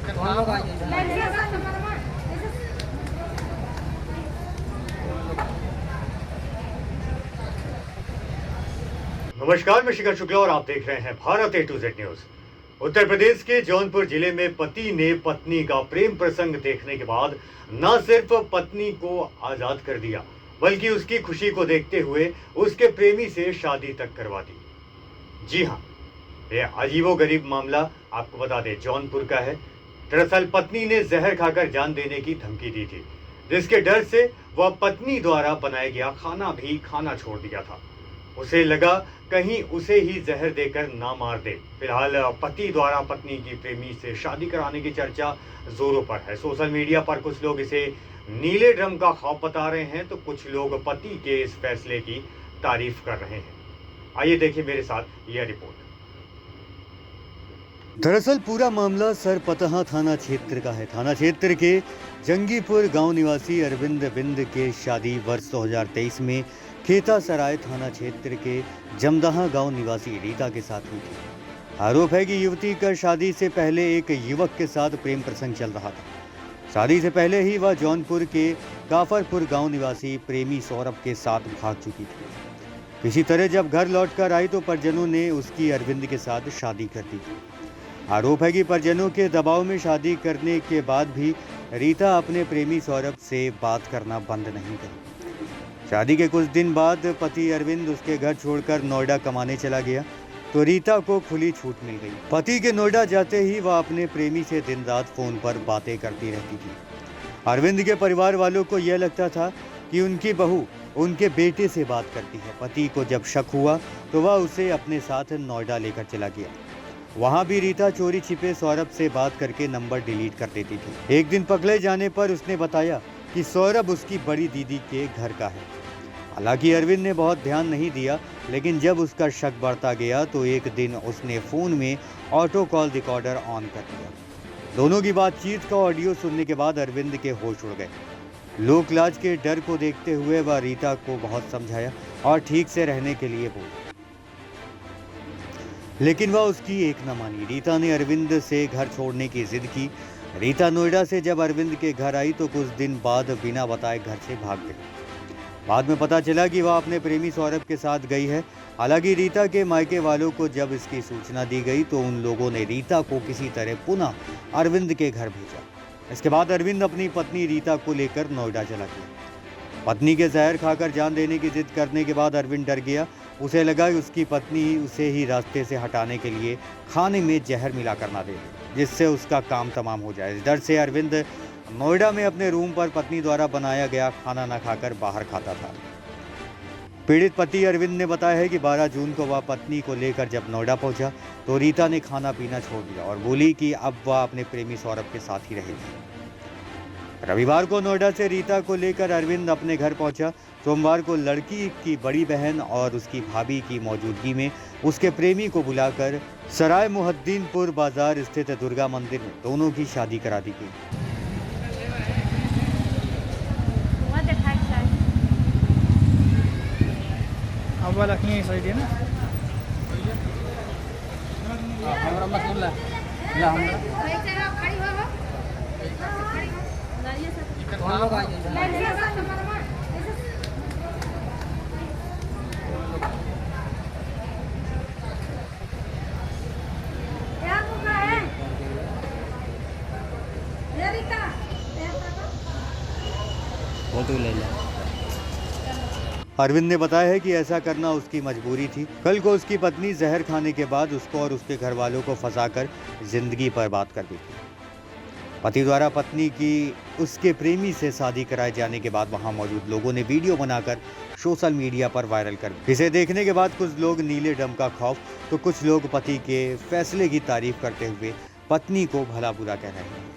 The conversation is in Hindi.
नमस्कार, मैं शिखर शुक्ला और आप देख रहे हैं Bharat A to Z news. Uttar Pradesh के जौनपुर जिले में पति ने पत्नी का प्रेम प्रसंग देखने के बाद न सिर्फ पत्नी को आजाद कर दिया, बल्कि उसकी खुशी को देखते हुए उसके प्रेमी से शादी तक करवा दी। जी हाँ, यह अजीबोगरीब मामला आपको बता दें जौनपुर का है। दरअसल पत्नी ने जहर खाकर जान देने की धमकी दी थी, जिसके डर से वह पत्नी द्वारा बनाया गया खाना भी खाना छोड़ दिया था। उसे लगा कहीं उसे ही जहर देकर ना मार दे। फिलहाल पति द्वारा पत्नी की प्रेमी से शादी कराने की चर्चा जोरों पर है। सोशल मीडिया पर कुछ लोग इसे नीले ड्रम का खौफ बता रहे हैं, तो कुछ लोग पति के इस फैसले की तारीफ कर रहे हैं। आइए देखिए मेरे साथ यह रिपोर्ट। दरअसल पूरा मामला सरपतहा थाना क्षेत्र का है। थाना क्षेत्र के जंगीपुर गांव निवासी अरविंद बिंद के शादी वर्ष 2023 में खेता सराय थाना क्षेत्र के जमदहा गांव निवासी रीता के साथ हुई थी। आरोप है कि युवती का शादी से पहले एक युवक के साथ प्रेम प्रसंग चल रहा था। शादी से पहले ही वह जौनपुर के काफरपुर गांव निवासी प्रेमी सौरभ के साथ भाग चुकी थी। किसी तरह जब घर लौटकर आई तो परिजनों ने उसकी अरविंद के साथ शादी कर दी थी। आरोप है कि परिजनों के दबाव में शादी करने के बाद भी रीता अपने प्रेमी सौरभ से बात करना बंद नहीं करी। शादी के कुछ दिन बाद पति अरविंद उसके घर छोड़कर नोएडा कमाने चला गया, तो रीता को खुली छूट मिल गई। पति के नोएडा जाते ही वह अपने प्रेमी से दिन रात फोन पर बातें करती रहती थी। अरविंद के परिवार वालों को यह लगता था कि उनकी बहू उनके बेटे से बात करती है। पति को जब शक हुआ तो वह उसे अपने साथ नोएडा लेकर चला गया। वहाँ भी रीता चोरी छिपे सौरभ से बात करके नंबर डिलीट कर देती थी। एक दिन पकड़े जाने पर उसने बताया कि सौरभ उसकी बड़ी दीदी के घर का है। हालांकि अरविंद ने बहुत ध्यान नहीं दिया, लेकिन जब उसका शक बढ़ता गया तो एक दिन उसने फ़ोन में ऑटो कॉल रिकॉर्डर ऑन कर दिया। दोनों की बातचीत का ऑडियो सुनने के बाद अरविंद के होश उड़ गए। लोक लाज के डर को देखते हुए वह रीता को बहुत समझाया और ठीक से रहने के लिए बोला, लेकिन वह उसकी एक न मानी। रीता ने अरविंद से घर छोड़ने की जिद की। रीता नोएडा से जब अरविंद के घर आई तो कुछ दिन बाद बिना बताए घर से भाग गई। बाद में पता चला कि वह अपने प्रेमी सौरभ के साथ गई है। हालांकि रीता के मायके वालों को जब इसकी सूचना दी गई तो उन लोगों ने रीता को किसी तरह पुनः अरविंद के घर भेजा। इसके बाद अरविंद अपनी पत्नी रीता को लेकर नोएडा चला गया। पत्नी के जहर खाकर जान देने की जिद करने के बाद अरविंद डर गया। उसे लगा कि उसकी पत्नी उसे ही रास्ते से हटाने के लिए खाने में जहर मिला कर ना दे, जिससे उसका काम तमाम हो जाए। इस डर से अरविंद नोएडा में अपने रूम पर पत्नी द्वारा बनाया गया खाना न खाकर बाहर खाता था। पीड़ित पति अरविंद ने बताया है कि 12 जून को वह पत्नी को लेकर जब नोएडा पहुंचा तो रीता ने खाना पीना छोड़ दिया और बोली कि अब वह अपने प्रेमी सौरभ के साथ ही रहेगी। रविवार को नोएडा से रीता को लेकर अरविंद अपने घर पहुंचा। सोमवार को लड़की की बड़ी बहन और उसकी भाभी की मौजूदगी में उसके प्रेमी को बुलाकर सराय मुहद्दीनपुर बाजार स्थित दुर्गा मंदिर में दोनों की शादी करा दी गई। अरविंद ने बताया है कि ऐसा करना उसकी मजबूरी थी। कल को उसकी पत्नी जहर खाने के बाद उसको और उसके घर वालों को फंसाकर जिंदगी बर्बाद कर दी थी। पति द्वारा पत्नी की उसके प्रेमी से शादी कराए जाने के बाद वहां मौजूद लोगों ने वीडियो बनाकर सोशल मीडिया पर वायरल कर दी। इसे देखने के बाद कुछ लोग नीले ड्रम का खौफ तो कुछ लोग पति के फैसले की तारीफ करते हुए पत्नी को भला बुरा कह रहे हैं।